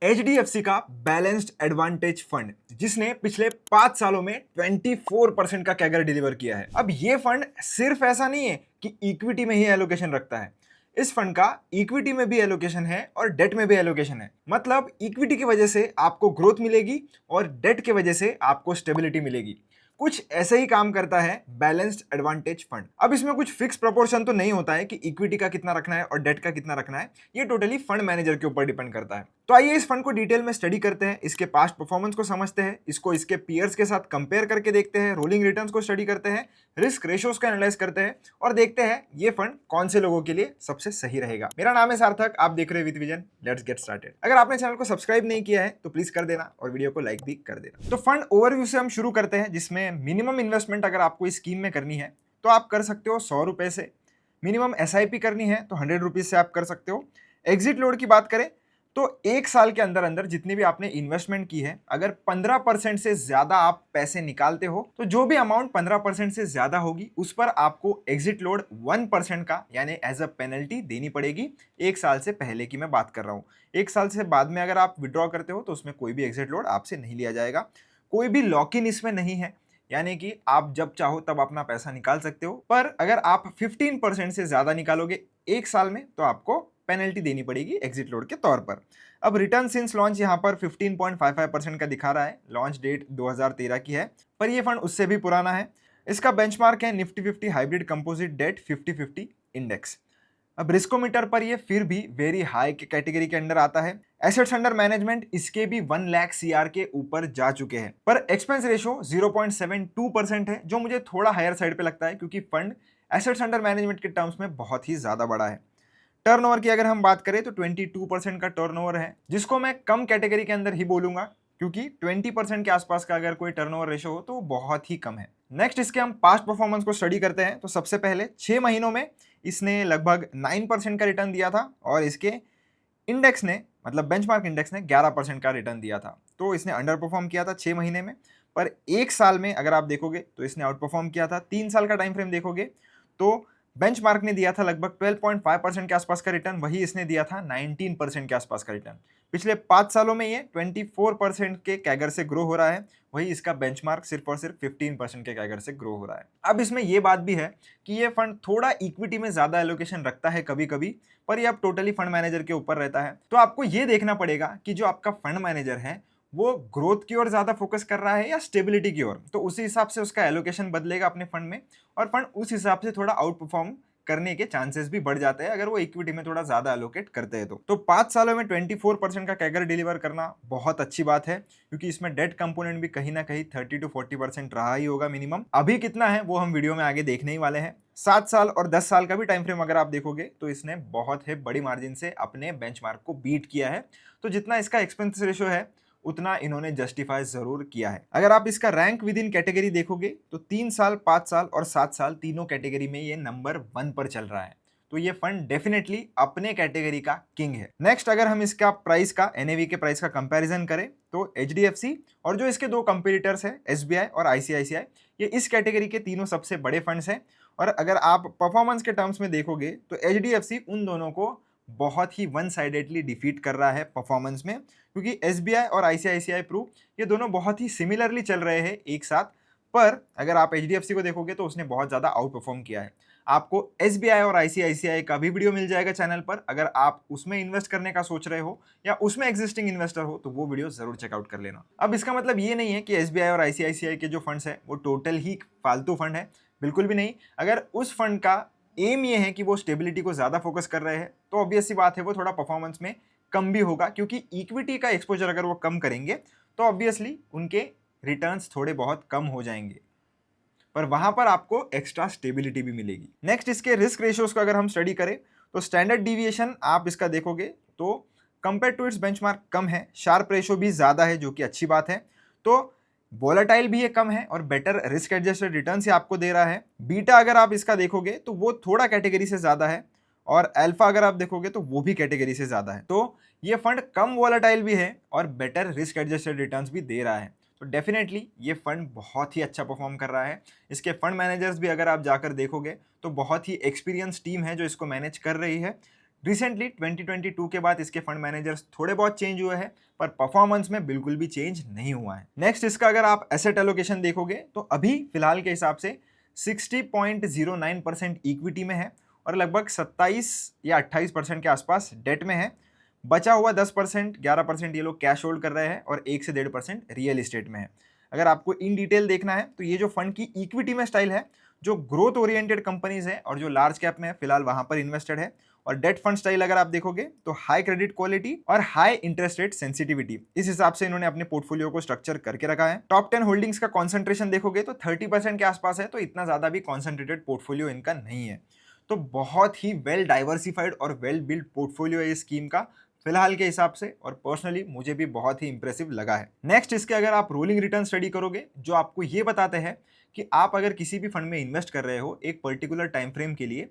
HDFC का balanced advantage fund जिसने पिछले 5 सालों में 24% का कैगर डिलीवर किया है। अब ये फंड सिर्फ ऐसा नहीं है कि इक्विटी में ही एलोकेशन रखता है, इस फंड का इक्विटी में भी एलोकेशन है और डेट में भी एलोकेशन है। मतलब इक्विटी की वजह से आपको ग्रोथ मिलेगी और डेट की वजह से आपको स्टेबिलिटी मिलेगी। कुछ ऐसे ही काम करता है बैलेंस्ड एडवांटेज फंड। अब इसमें कुछ फिक्स प्रोपोर्शन तो नहीं होता है कि इक्विटी का कितना रखना है और डेट का कितना रखना है, ये टोटली फंड मैनेजर के ऊपर डिपेंड करता है। तो आइए इस फंड को डिटेल में स्टडी करते हैं, इसके पास्ट परफॉर्मेंस को समझते हैं, इसको इसके पीयर्स के साथ कंपेयर करके देखते हैं, रोलिंग रिटर्न्स को स्टडी करते हैं, रिस्क रेशियोज को एनालाइज करते हैं और देखते हैं ये फंड कौन से लोगों के लिए सबसे सही रहेगा। मेरा नाम है सार्थक, आप देख रहे हैं with vision. Let's get started. अगर आपने चैनल को सब्सक्राइब नहीं किया है तो प्लीज कर देना और वीडियो को लाइक भी कर देना। तो फंड ओवरव्यू से हम शुरू करते हैं, जिसमें मिनिमम इन्वेस्टमेंट अगर आपको इस स्कीम में करनी है तो आप कर सकते हो 100 रुपए से। मिनिमम SIP करनी है तो 100 रुपीज से आप कर सकते हो। एग्जिट लोड की बात करें तो 1 साल के अंदर अंदर जितनी भी आपने इन्वेस्टमेंट की है, अगर 15% से ज्यादा आप पैसे निकालते हो तो जो भी अमाउंट 15% से ज्यादा होगी उस पर आपको एग्जिट लोड 1% का यानी एज अ पेनल्टी देनी पड़ेगी। 1 साल से पहले की मैं बात कर रहा हूँ। 1 साल से बाद में अगर आप विड्रॉ करते हो तो उसमें कोई भी एग्जिट लोड आपसे नहीं लिया जाएगा। कोई भी लॉक इन इसमें नहीं है, यानी कि आप जब चाहो तब अपना पैसा निकाल सकते हो। पर अगर आप 15% से ज्यादा निकालोगे 1 साल में तो आपको पेनल्टी देनी पड़ेगी एग्जिट लोड के तौर पर। अब रिटर्न सिंस लॉन्च यहाँ पर 15.55% का दिखा रहा है। लॉन्च डेट 2013 की है, पर ये फंड उससे भी पुराना है। इसका बेंचमार्क है Nifty 50 hybrid composite debt 50-50 index. अब रिस्कोमीटर पर ये फिर भी वेरी हाई कैटेगरी के अंडर आता है। एसेट्स अंडर मैनेजमेंट इसके भी 1 लाख CR के ऊपर जा चुके हैं, पर एक्सपेंस रेशो 0.72% है, जो मुझे थोड़ा हायर साइड पे लगता है क्योंकि फंड एसेट्स अंडर मैनेजमेंट के टर्म्स में बहुत ही ज्यादा बड़ा है। टर्नओवर की अगर हम बात करें तो 22% का टर्नओवर है, जिसको मैं कम कैटेगरी के अंदर ही बोलूंगा क्योंकि 20% के आसपास का अगर कोई टर्नओवर रेशो हो तो बहुत ही कम है। नेक्स्ट इसके हम पास्ट परफॉर्मेंस को स्टडी करते हैं। तो सबसे पहले 6 महीनों में इसने लगभग 9% का रिटर्न दिया था और इसके इंडेक्स ने मतलब बेंचमार्क इंडेक्स ने 11% का रिटर्न दिया था। तो इसने अंडर परफॉर्म किया था 6 महीने में, पर 1 साल में अगर आप देखोगे तो इसने आउट परफॉर्म किया था। 3 साल का टाइम फ्रेम देखोगे तो बेंचमार्क ने दिया था लगभग 12.5% के आसपास का रिटर्न, वही इसने दिया था 19% के आसपास का रिटर्न। पिछले 5 सालों में ये 24% के कैगर से ग्रो हो रहा है, वही इसका बेंचमार्क सिर्फ और सिर्फ 15% के कैगर से ग्रो हो रहा है। अब इसमें ये बात भी है कि ये फंड थोड़ा इक्विटी में ज्यादा एलोकेशन रखता है कभी कभी, पर ये अब टोटली फंड मैनेजर के ऊपर रहता है। तो आपको ये देखना पड़ेगा कि जो आपका फंड मैनेजर है वो ग्रोथ की ओर ज्यादा फोकस कर रहा है या स्टेबिलिटी की ओर, तो उसी हिसाब से उसका एलोकेशन बदलेगा अपने फंड में और फंड उस हिसाब से थोड़ा आउट परफॉर्म करने के चांसेस भी बढ़ जाते हैं अगर वो इक्विटी में थोड़ा ज्यादा एलोकेट करते हैं। तो 5 सालों में 24% का कैगर डिलीवर करना बहुत अच्छी बात है, क्योंकि इसमें डेट कंपोनेंट भी कहीं ना कहीं 30-40% रहा ही होगा मिनिमम। अभी कितना है वो हम वीडियो में आगे देखने ही वाले हैं। 7 साल और 10 साल का भी टाइम फ्रेम अगर आप देखोगे तो इसने बहुत ही बड़ी मार्जिन से अपने बेंचमार्क को बीट किया है। तो जितना इसका एक्सपेंस रेशो है उतना इन्होंने जस्टिफाई जरूर किया है। अगर आप इसका रैंक विद इन कैटेगरी देखोगे तो 3 साल, 5 साल और 7 साल तीनों कैटेगरी में ये नंबर 1 पर चल रहा है। तो ये फंड डेफिनेटली अपने कैटेगरी का किंग है। नेक्स्ट अगर हम इसका प्राइस का NAV के प्राइस का कंपैरिजन करें तो HDFC और जो इसके 2 कंपटीटर्स है SBI और ICICI, ये इस कैटेगरी के तीनों सबसे बड़े फंड्स हैं। और अगर आप परफॉर्मेंस के टर्म्स में देखोगे तो HDFC उन दोनों को बहुत ही वन साइडेडली डिफीट कर रहा है परफॉर्मेंस में, क्योंकि SBI और ICICI प्रू ये दोनों बहुत ही सिमिलरली चल रहे हैं एक साथ। पर अगर आप HDFC को देखोगे तो उसने बहुत ज़्यादा आउट परफॉर्म किया है। आपको SBI और ICICI का भी वीडियो मिल जाएगा चैनल पर, अगर आप उसमें इन्वेस्ट करने का सोच रहे हो या उसमें एग्जिस्टिंग इन्वेस्टर हो तो वो वीडियो जरूर चेकआउट कर लेना। अब इसका मतलब ये नहीं है कि SBI और ICICI के जो फंड्स है वो टोटल ही फालतू फंड है, बिल्कुल भी नहीं। अगर उस फंड का एम ये है कि वो स्टेबिलिटी को ज्यादा फोकस कर रहे हैं तो ऑब्वियस सी बात है वो थोड़ा परफॉर्मेंस में कम भी होगा, क्योंकि इक्विटी का एक्सपोजर अगर वो कम करेंगे तो ऑब्वियसली उनके रिटर्न्स थोड़े बहुत कम हो जाएंगे, पर वहां पर आपको एक्स्ट्रा स्टेबिलिटी भी मिलेगी। नेक्स्ट इसके रिस्क रेशियोज को अगर हम स्टडी करें तो स्टैंडर्ड डिविएशन आप इसका देखोगे तो कंपेयर टू इट्स बेंचमार्क कम है, शार्प रेशो भी ज्यादा है जो कि अच्छी बात है। तो वोलेटाइल भी ये कम है और बेटर रिस्क एडजस्टेड रिटर्न से आपको दे रहा है। बीटा अगर आप इसका देखोगे तो वो थोड़ा कैटेगरी से ज्यादा है और अल्फा अगर आप देखोगे तो वो भी कैटेगरी से ज्यादा है। तो ये फंड कम वोलेटाइल भी है और बेटर रिस्क एडजस्टेड रिटर्न्स भी दे रहा है। तो डेफिनेटली ये फंड बहुत ही अच्छा परफॉर्म कर रहा है। इसके फंड मैनेजर्स भी अगर आप जाकर देखोगे तो बहुत ही एक्सपीरियंस टीम है जो इसको मैनेज कर रही है। रिसेंटली 2022 के बाद इसके फंड मैनेजर्स थोड़े बहुत चेंज हुए हैं, पर परफॉर्मेंस में बिल्कुल भी चेंज नहीं हुआ है। नेक्स्ट इसका अगर आप एसेट एलोकेशन देखोगे तो अभी फिलहाल के हिसाब से 60.09% इक्विटी में है और लगभग 27 या 28% के आसपास डेट में है। बचा हुआ 10%, 11% ये लोग कैश होल्ड कर रहे हैं और 1 से 1.5% रियल एस्टेट में है। अगर आपको इन डिटेल देखना है तो ये जो फंड की इक्विटी में स्टाइल है, जो ग्रोथ ओरिएंटेड कंपनीज है और जो लार्ज कैप में है फिलहाल वहां पर इन्वेस्टेड है। और डेट फंड स्टाइल अगर आप देखोगे तो हाई क्रेडिट क्वालिटी और हाई इंटरेस्ट रेट सेंसिटिविटी, इस हिसाब से इन्होंने अपने पोर्टफोलियो को स्ट्रक्चर करके रखा है। टॉप 10 होल्डिंग्स का कॉन्सेंट्रेशन देखोगे तो 30% के आसपास है, तो इतना ज्यादा भी कॉन्सेंट्रेटेड पोर्टफोलियो इनका नहीं है। तो बहुत ही वेल डाइवर्सिफाइड और वेल बिल्ड पोर्टफोलियो है इस स्कीम का फिलहाल के हिसाब से, और पर्सनली मुझे भी बहुत ही इंप्रेसिव लगा है। नेक्स्ट इसके अगर आप रोलिंग रिटर्न स्टडी करोगे जो आपको ये बताते हैं कि आप अगर किसी भी फंड में इन्वेस्ट कर रहे हो एक पर्टिकुलर टाइम फ्रेम के लिए,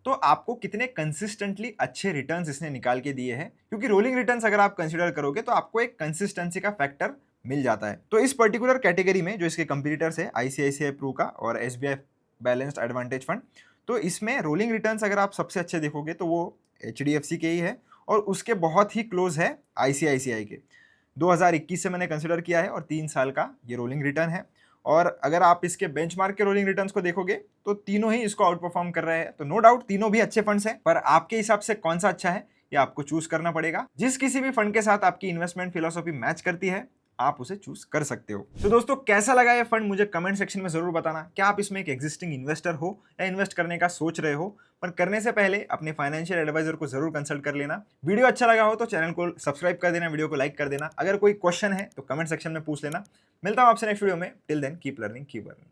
तो आपको कितने कंसिस्टेंटली अच्छे रिटर्न्स इसने निकाल के दिए हैं। क्योंकि रोलिंग रिटर्न्स अगर आप कंसीडर करोगे तो आपको एक कंसिस्टेंसी का फैक्टर मिल जाता है। तो इस पर्टिकुलर कैटेगरी में जो इसके कंपीटिटर्स है ICICI प्रू का और SBI बैलेंस्ड एडवांटेज फंड, तो इसमें रोलिंग रिटर्न्स अगर आप सबसे अच्छे देखोगे तो वो HDFC के ही है और उसके बहुत ही क्लोज है ICICI के। 2021 से मैंने कंसिडर किया है और 3 साल का ये रोलिंग रिटर्न है। और अगर आप इसके बेंचमार्क के रोलिंग रिटर्न्स को देखोगे तो तीनों ही इसको आउट परफॉर्म कर रहे हैं। तो नो डाउट तीनों भी अच्छे फंड्स हैं, पर आपके हिसाब से कौन सा अच्छा है ये आपको चूज करना पड़ेगा। जिस किसी भी फंड के साथ आपकी इन्वेस्टमेंट फिलोसॉफी मैच करती है आप उसे चूज कर सकते हो। तो दोस्तों कैसा लगा ये फंड मुझे कमेंट सेक्शन में जरूर बताना। क्या आप इसमें एक एग्जिस्टिंग इन्वेस्टर हो या इन्वेस्ट करने का सोच रहे हो? पर करने से पहले अपने फाइनेंशियल एडवाइजर को जरूर कंसल्ट कर लेना। वीडियो अच्छा लगा हो तो चैनल को सब्सक्राइब कर देना, वीडियो को लाइक कर देना। अगर कोई क्वेश्चन है तो कमेंट सेक्शन में पूछ लेना। मिलता हूं आपसे नेक्स्ट वीडियो में। Till then keep learning keep earning.